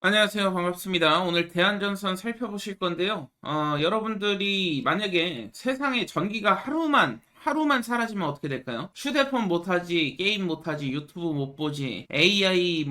안녕하세요. 반갑습니다. 오늘 대한전선 살펴보실 건데요. 여러분들이 만약에 세상에 전기가 하루만 사라지면 어떻게 될까요? 휴대폰 못하지, 게임 못하지, 유튜브 못 보지, AI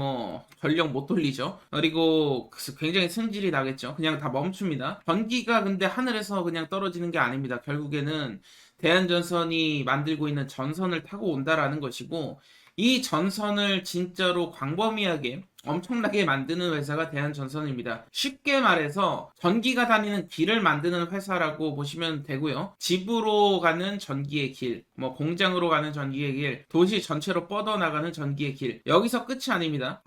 전력 못 돌리죠. 그리고 굉장히 승질이 나겠죠. 그냥 다 멈춥니다. 전기가 근데 하늘에서 그냥 떨어지는 게 아닙니다. 결국에는 대한전선이 만들고 있는 전선을 타고 온다라는 것이고, 이 전선을 진짜로 광범위하게 엄청나게 만드는 회사가 대한전선입니다. 쉽게 말해서 전기가 다니는 길을 만드는 회사라고 보시면 되고요. 집으로 가는 전기의 길, 공장으로 가는 전기의 길, 도시 전체로 뻗어나가는 전기의 길. 여기서 끝이 아닙니다.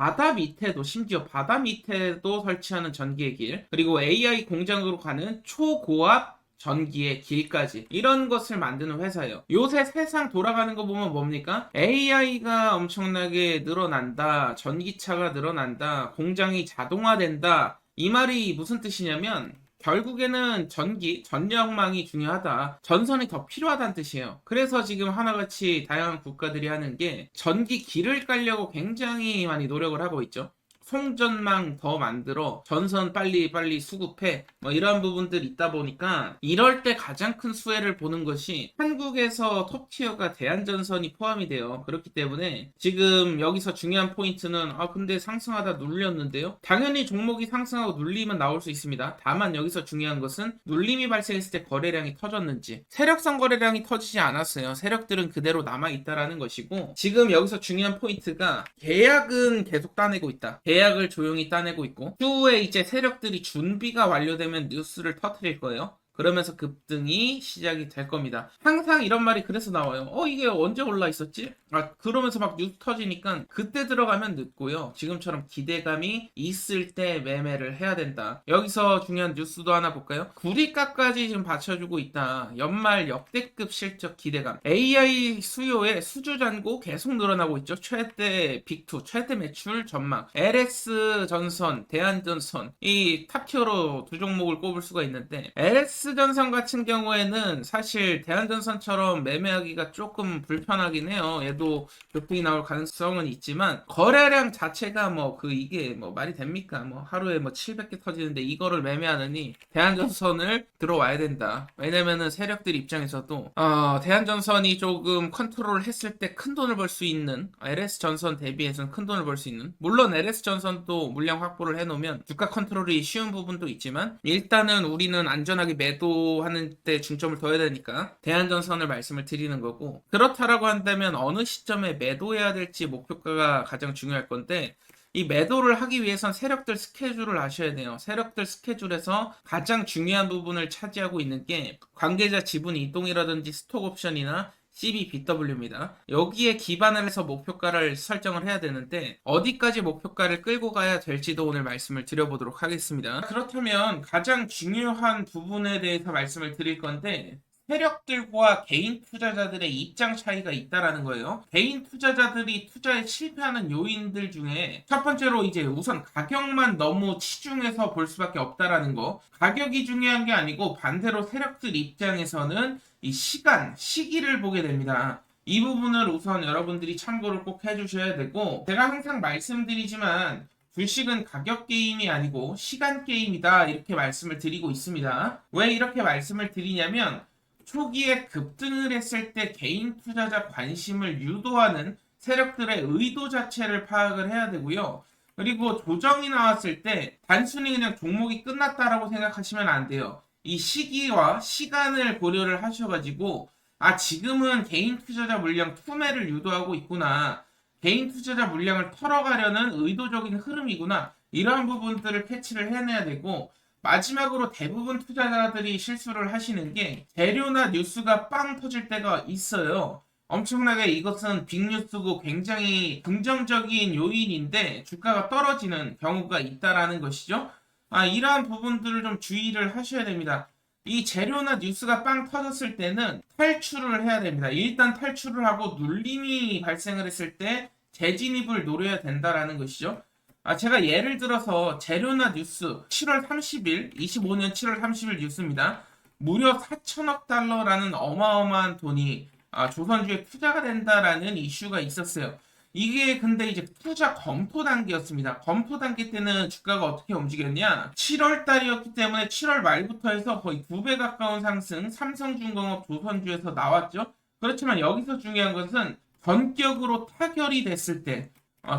심지어 바다 밑에도 설치하는 전기의 길, 그리고 AI 공장으로 가는 초고압 전기의 길까지 이런 것을 만드는 회사예요. 요새 세상 돌아가는 거 보면 뭡니까? AI가 엄청나게 늘어난다. 전기차가 늘어난다. 공장이 자동화된다. 이 말이 무슨 뜻이냐면 결국에는 전력망이 중요하다. 전선이 더 필요하다는 뜻이에요. 그래서 지금 하나같이 다양한 국가들이 하는 게 전기 길을 깔려고 굉장히 많이 노력을 하고 있죠. 송전망 더 만들어 전선 빨리 수급해 이런 부분들 있다 보니까 이럴 때 가장 큰 수혜를 보는 것이 한국에서 톱티어가 대한전선이 포함이 돼요. 그렇기 때문에 지금 여기서 중요한 포인트는 근데 상승하다 눌렸는데요. 당연히 종목이 상승하고 눌리면 나올 수 있습니다. 다만 여기서 중요한 것은 눌림이 발생했을 때 거래량이 터졌는지, 세력성 거래량이 터지지 않았어요. 세력들은 그대로 남아있다라는 것이고, 지금 여기서 중요한 포인트가 계약은 계속 따내고 있다. 계약을 조용히 따내고 있고, 추후에 이제 세력들이 준비가 완료되면 뉴스를 터뜨릴 거예요. 그러면서 급등이 시작이 될 겁니다. 항상 이런 말이 그래서 나와요. 이게 언제 올라 있었지? 그러면서 막 뉴스 터지니까 그때 들어가면 늦고요. 지금처럼 기대감이 있을 때 매매를 해야 된다. 여기서 중요한 뉴스도 하나 볼까요? 구리가까지 지금 받쳐주고 있다. 연말 역대급 실적 기대감. AI 수요의 수주 잔고 계속 늘어나고 있죠. 최대 빅2, 최대 매출 전망. LS 전선, 대한전선. 이 탑티어로 두 종목을 꼽을 수가 있는데, LS 전선 같은 경우에는 사실 대한전선처럼 매매하기가 조금 불편하긴 해요. 얘도 급등이 나올 가능성은 있지만 거래량 자체가 이게 말이 됩니까? 하루에 700개 터지는데 이거를 매매하느니 대한전선을 들어와야 된다. 왜냐면은 세력들 입장에서도 대한전선이 조금 컨트롤을 했을 때 큰 돈을 벌 수 있는, LS전선 대비해서는 큰 돈을 벌 수 있는, 물론 LS전선도 물량 확보를 해놓으면 주가 컨트롤이 쉬운 부분도 있지만 일단은 우리는 안전하게 매도하는 때 중점을 둬야 되니까 대한전선을 말씀을 드리는 거고, 그렇다라고 한다면 어느 시점에 매도해야 될지 목표가가 가장 중요할 건데, 이 매도를 하기 위해선 세력들 스케줄을 아셔야 돼요. 세력들 스케줄에서 가장 중요한 부분을 차지하고 있는 게 관계자 지분 이동이라든지 스톡 옵션이나 CBBW입니다. 여기에 기반을 해서 목표가를 설정을 해야 되는데 어디까지 목표가를 끌고 가야 될지도 오늘 말씀을 드려보도록 하겠습니다. 그렇다면 가장 중요한 부분에 대해서 말씀을 드릴 건데, 세력들과 개인 투자자들의 입장 차이가 있다라는 거예요. 개인 투자자들이 투자에 실패하는 요인들 중에 첫 번째로 이제 우선 가격만 너무 치중해서 볼 수밖에 없다라는 거. 가격이 중요한 게 아니고 반대로 세력들 입장에서는 이 시기를 보게 됩니다. 이 부분을 우선 여러분들이 참고를 꼭 해주셔야 되고, 제가 항상 말씀드리지만 주식은 가격 게임이 아니고 시간 게임이다 이렇게 말씀을 드리고 있습니다. 왜 이렇게 말씀을 드리냐면 초기에 급등을 했을 때 개인 투자자 관심을 유도하는 세력들의 의도 자체를 파악을 해야 되고요. 그리고 조정이 나왔을 때 단순히 그냥 종목이 끝났다라고 생각하시면 안 돼요. 이 시기와 시간을 고려를 하셔가지고 지금은 개인 투자자 물량 투매를 유도하고 있구나. 개인 투자자 물량을 털어가려는 의도적인 흐름이구나. 이러한 부분들을 캐치를 해내야 되고, 마지막으로 대부분 투자자들이 실수를 하시는 게 재료나 뉴스가 빵 터질 때가 있어요. 엄청나게 이것은 빅뉴스고 굉장히 긍정적인 요인인데 주가가 떨어지는 경우가 있다라는 것이죠. 이러한 부분들을 좀 주의를 하셔야 됩니다. 이 재료나 뉴스가 빵 터졌을 때는 탈출을 해야 됩니다. 일단 탈출을 하고 눌림이 발생을 했을 때 재진입을 노려야 된다라는 것이죠. 제가 예를 들어서 재료나 뉴스 7월 30일, 25년 7월 30일 뉴스입니다. 무려 4천억 달러라는 어마어마한 돈이 조선주에 투자가 된다라는 이슈가 있었어요. 이게 근데 이제 투자 검토 단계였습니다. 검토 단계 때는 주가가 어떻게 움직였냐? 7월 달이었기 때문에 7월 말부터 해서 거의 2배 가까운 상승, 삼성중공업, 조선주에서 나왔죠. 그렇지만 여기서 중요한 것은 전격으로 타결이 됐을 때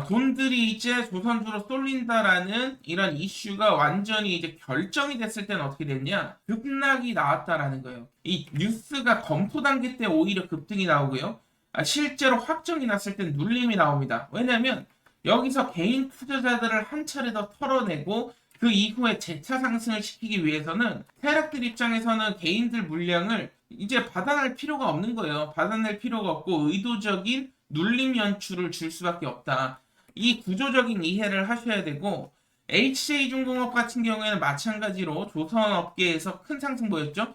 돈들이 이제 조선주로 쏠린다라는 이런 이슈가 완전히 이제 결정이 됐을 때는 어떻게 됐냐? 급락이 나왔다라는 거예요. 이 뉴스가 검토 단계 때 오히려 급등이 나오고요. 실제로 확정이 났을 땐 눌림이 나옵니다. 왜냐면 여기서 개인 투자자들을 한 차례 더 털어내고 그 이후에 재차 상승을 시키기 위해서는 세력들 입장에서는 개인들 물량을 이제 받아낼 필요가 없는 거예요. 받아낼 필요가 없고 의도적인 눌림 연출을 줄 수밖에 없다. 이 구조적인 이해를 하셔야 되고 HJ중공업 같은 경우에는 마찬가지로 조선업계에서 큰 상승 보였죠.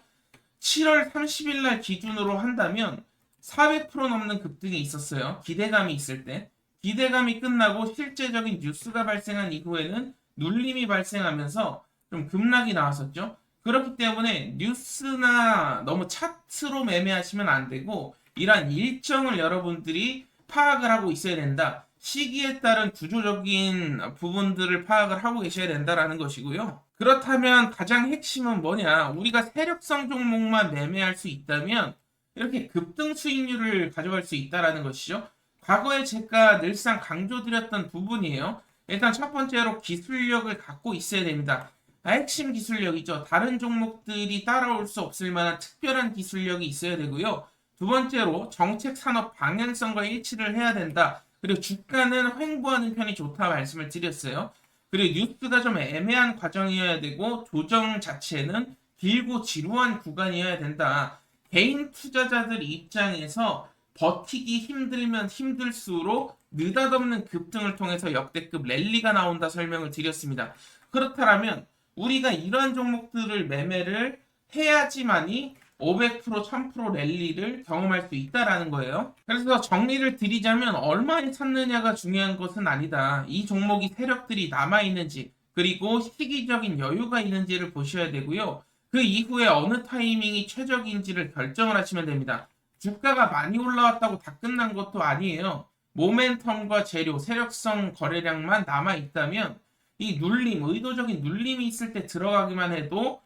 7월 30일 날 기준으로 한다면 400% 넘는 급등이 있었어요. 기대감이 있을 때. 기대감이 끝나고 실제적인 뉴스가 발생한 이후에는 눌림이 발생하면서 좀 급락이 나왔었죠. 그렇기 때문에 뉴스나 너무 차트로 매매하시면 안 되고 이러한 일정을 여러분들이 파악을 하고 있어야 된다. 시기에 따른 구조적인 부분들을 파악을 하고 계셔야 된다라는 것이고요. 그렇다면 가장 핵심은 뭐냐? 우리가 세력성 종목만 매매할 수 있다면 이렇게 급등 수익률을 가져갈 수 있다라는 것이죠. 과거에 제가 늘상 강조드렸던 부분이에요. 일단 첫 번째로 기술력을 갖고 있어야 됩니다. 핵심 기술력이죠. 다른 종목들이 따라올 수 없을 만한 특별한 기술력이 있어야 되고요. 두 번째로 정책 산업 방향성과 일치를 해야 된다. 그리고 주가는 횡보하는 편이 좋다 말씀을 드렸어요. 그리고 뉴스가 좀 애매한 과정이어야 되고 조정 자체는 길고 지루한 구간이어야 된다. 개인 투자자들 입장에서 버티기 힘들면 힘들수록 느닷없는 급등을 통해서 역대급 랠리가 나온다 설명을 드렸습니다. 그렇다면 우리가 이러한 종목들을 매매를 해야지만이 500%, 1000% 랠리를 경험할 수 있다라는 거예요. 그래서 정리를 드리자면 얼마에 샀느냐가 중요한 것은 아니다. 이 종목이 세력들이 남아있는지 그리고 시기적인 여유가 있는지를 보셔야 되고요. 그 이후에 어느 타이밍이 최적인지를 결정을 하시면 됩니다. 주가가 많이 올라왔다고 다 끝난 것도 아니에요. 모멘텀과 재료, 세력성 거래량만 남아있다면 이 눌림, 의도적인 눌림이 있을 때 들어가기만 해도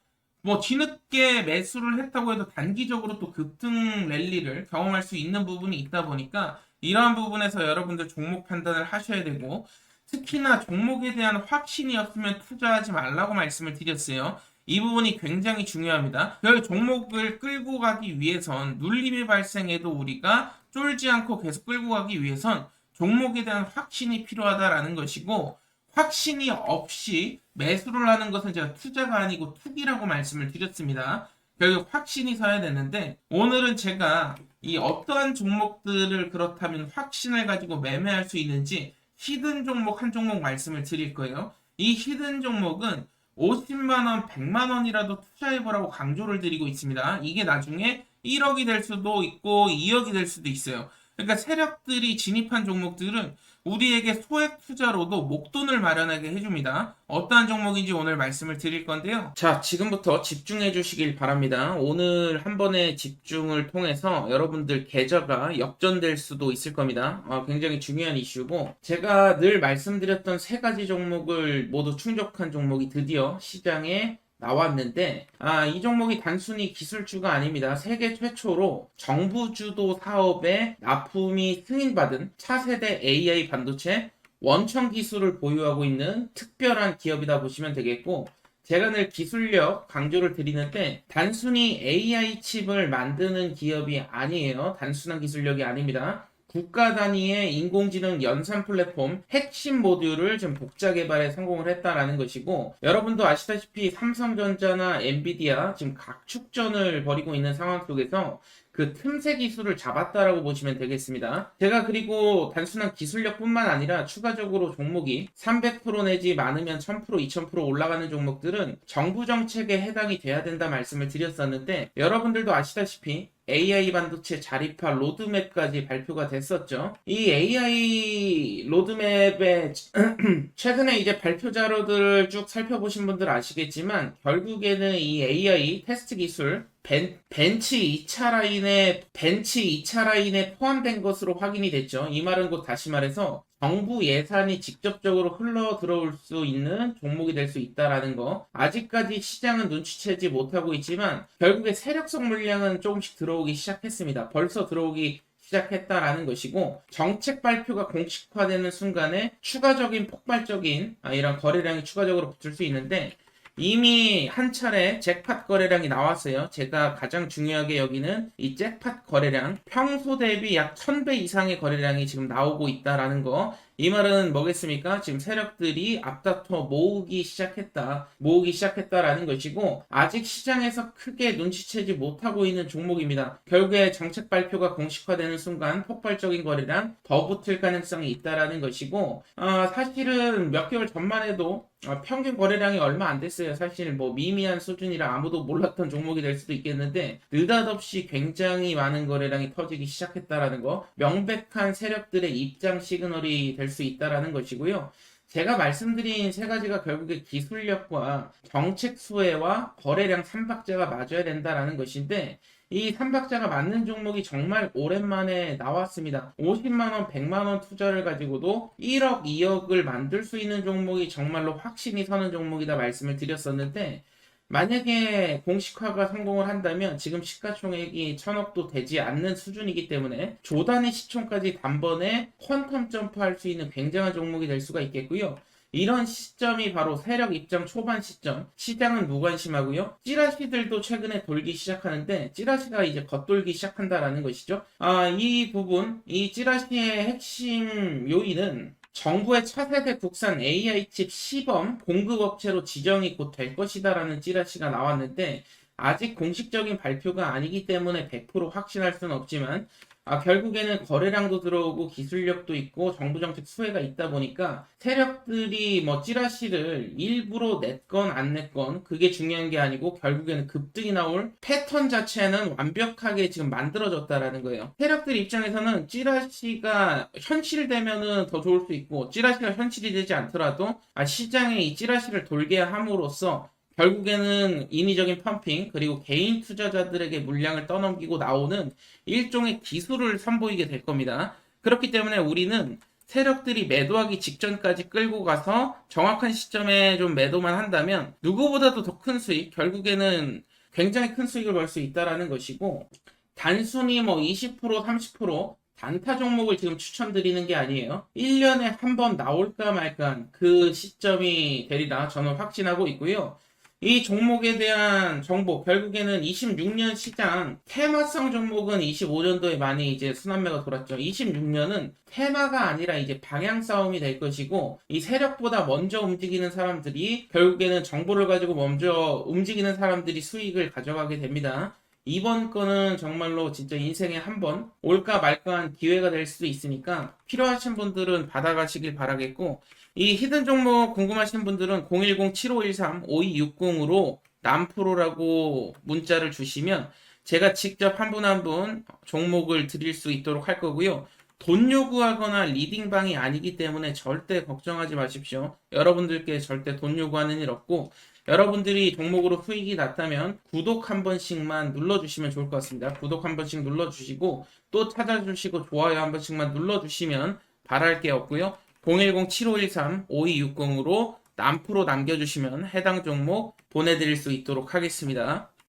뭐 뒤늦게 매수를 했다고 해도 단기적으로 또 급등 랠리를 경험할 수 있는 부분이 있다 보니까 이러한 부분에서 여러분들 종목 판단을 하셔야 되고 특히나 종목에 대한 확신이 없으면 투자하지 말라고 말씀을 드렸어요. 이 부분이 굉장히 중요합니다. 그 종목을 끌고 가기 위해선 눌림이 발생해도 우리가 쫄지 않고 계속 끌고 가기 위해선 종목에 대한 확신이 필요하다라는 것이고 확신이 없이 매수를 하는 것은 제가 투자가 아니고 투기라고 말씀을 드렸습니다. 결국 확신이 서야 되는데 오늘은 제가 이 어떠한 종목들을 그렇다면 확신을 가지고 매매할 수 있는지 히든 종목 한 종목 말씀을 드릴 거예요. 이 히든 종목은 50만원, 100만원이라도 투자해보라고 강조를 드리고 있습니다. 이게 나중에 1억이 될 수도 있고 2억이 될 수도 있어요. 그러니까 세력들이 진입한 종목들은 우리에게 소액 투자로도 목돈을 마련하게 해줍니다. 어떠한 종목인지 오늘 말씀을 드릴 건데요. 자, 지금부터 집중해 주시길 바랍니다. 오늘 한 번의 집중을 통해서 여러분들 계좌가 역전될 수도 있을 겁니다. 굉장히 중요한 이슈고 제가 늘 말씀드렸던 세 가지 종목을 모두 충족한 종목이 드디어 시장에 나왔는데 이 종목이 단순히 기술주가 아닙니다. 세계 최초로 정부 주도 사업에 납품이 승인받은 차세대 AI 반도체 원천 기술을 보유하고 있는 특별한 기업이다 보시면 되겠고 제가 늘 기술력 강조를 드리는데 단순히 AI 칩을 만드는 기업이 아니에요. 단순한 기술력이 아닙니다. 국가 단위의 인공지능 연산 플랫폼 핵심 모듈을 지금 독자 개발에 성공을 했다라는 것이고 여러분도 아시다시피 삼성전자나 엔비디아 지금 각축전을 벌이고 있는 상황 속에서 그 틈새 기술을 잡았다라고 보시면 되겠습니다. 제가 그리고 단순한 기술력뿐만 아니라 추가적으로 종목이 300% 내지 많으면 1000%, 2000% 올라가는 종목들은 정부 정책에 해당이 돼야 된다 말씀을 드렸었는데 여러분들도 아시다시피 AI 반도체 자립화 로드맵까지 발표가 됐었죠. 이 AI 로드맵에 최근에 이제 발표 자료들을 쭉 살펴보신 분들 아시겠지만 결국에는 이 AI 테스트 기술 벤치 2차 라인에 포함된 것으로 확인이 됐죠. 이 말은 곧 다시 말해서 정부 예산이 직접적으로 흘러 들어올 수 있는 종목이 될 수 있다라는 거. 아직까지 시장은 눈치채지 못하고 있지만 결국에 세력성 물량은 조금씩 들어오기 시작했습니다. 벌써 들어오기 시작했다라는 것이고, 정책 발표가 공식화되는 순간에 추가적인 폭발적인 이런 거래량이 추가적으로 붙을 수 있는데, 이미 한 차례 잭팟 거래량이 나왔어요. 제가 가장 중요하게 여기는 이 잭팟 거래량, 평소 대비 약 1000배 이상의 거래량이 지금 나오고 있다라는 거. 이 말은 뭐겠습니까? 지금 세력들이 앞다퉈 모으기 시작했다라는 것이고, 아직 시장에서 크게 눈치채지 못하고 있는 종목입니다. 결국에 정책 발표가 공식화되는 순간 폭발적인 거래량 더 붙을 가능성이 있다라는 것이고, 사실은 몇 개월 전만 해도 평균 거래량이 얼마 안 됐어요. 사실 뭐 미미한 수준이라 아무도 몰랐던 종목이 될 수도 있겠는데, 느닷없이 굉장히 많은 거래량이 터지기 시작했다라는 거, 명백한 세력들의 입장 시그널이 될 수 있다라는 것이고요. 제가 말씀드린 세 가지가 결국에 기술력과 정책 수혜와 거래량 3박자가 맞아야 된다라는 것인데, 이 3박자가 맞는 종목이 정말 오랜만에 나왔습니다. 50만원, 100만원 투자를 가지고도 1억, 2억을 만들 수 있는 종목이 정말로 확신이 서는 종목이다 말씀을 드렸었는데, 만약에 공식화가 성공을 한다면 지금 시가총액이 1000억도 되지 않는 수준이기 때문에 조단위 시총까지 단번에 퀀텀 점프할 수 있는 굉장한 종목이 될 수가 있겠고요. 이런 시점이 바로 세력 입장 초반 시점. 시장은 무관심하고요. 찌라시들도 최근에 돌기 시작하는데, 찌라시가 이제 겉돌기 시작한다라는 것이죠. 이 찌라시의 핵심 요인은 정부의 차세대 국산 AI 칩 시범 공급업체로 지정이 곧 될 것이다라는 찌라시가 나왔는데, 아직 공식적인 발표가 아니기 때문에 100% 확신할 수는 없지만, 결국에는 거래량도 들어오고 기술력도 있고 정부 정책 수혜가 있다 보니까 세력들이 뭐 찌라시를 일부러 냈건 안 냈건 그게 중요한 게 아니고, 결국에는 급등이 나올 패턴 자체는 완벽하게 지금 만들어졌다라는 거예요. 세력들 입장에서는 찌라시가 현실되면은 더 좋을 수 있고, 찌라시가 현실이 되지 않더라도 시장에 이 찌라시를 돌게 함으로써 결국에는 인위적인 펌핑, 그리고 개인 투자자들에게 물량을 떠넘기고 나오는 일종의 기술을 선보이게 될 겁니다. 그렇기 때문에 우리는 세력들이 매도하기 직전까지 끌고 가서 정확한 시점에 좀 매도만 한다면 누구보다도 더 큰 수익, 결국에는 굉장히 큰 수익을 벌 수 있다라는 것이고, 단순히 뭐 20%, 30% 단타 종목을 지금 추천드리는 게 아니에요. 1년에 한 번 나올까 말까 그 시점이 되리라 저는 확신하고 있고요. 이 종목에 대한 정보, 결국에는 26년 시장 테마성 종목은 25년도에 많이 이제 순환매가 돌았죠. 26년은 테마가 아니라 이제 방향 싸움이 될 것이고, 이 세력보다 먼저 움직이는 사람들이, 결국에는 정보를 가지고 먼저 움직이는 사람들이 수익을 가져가게 됩니다. 이번 거는 정말로 진짜 인생에 한 번 올까 말까한 기회가 될 수도 있으니까 필요하신 분들은 받아가시길 바라겠고, 이 히든 종목 궁금하신 분들은 010-7513-5260으로 남프로라고 문자를 주시면 제가 직접 한 분 한 분 종목을 드릴 수 있도록 할 거고요. 돈 요구하거나 리딩방이 아니기 때문에 절대 걱정하지 마십시오. 여러분들께 절대 돈 요구하는 일 없고, 여러분들이 종목으로 수익이 났다면 구독 한 번씩만 눌러주시면 좋을 것 같습니다. 구독 한 번씩 눌러주시고 또 찾아주시고 좋아요 한 번씩만 눌러주시면 바랄 게 없고요. 010-7513-5260으로 남프로 남겨주시면 해당 종목 보내드릴 수 있도록 하겠습니다.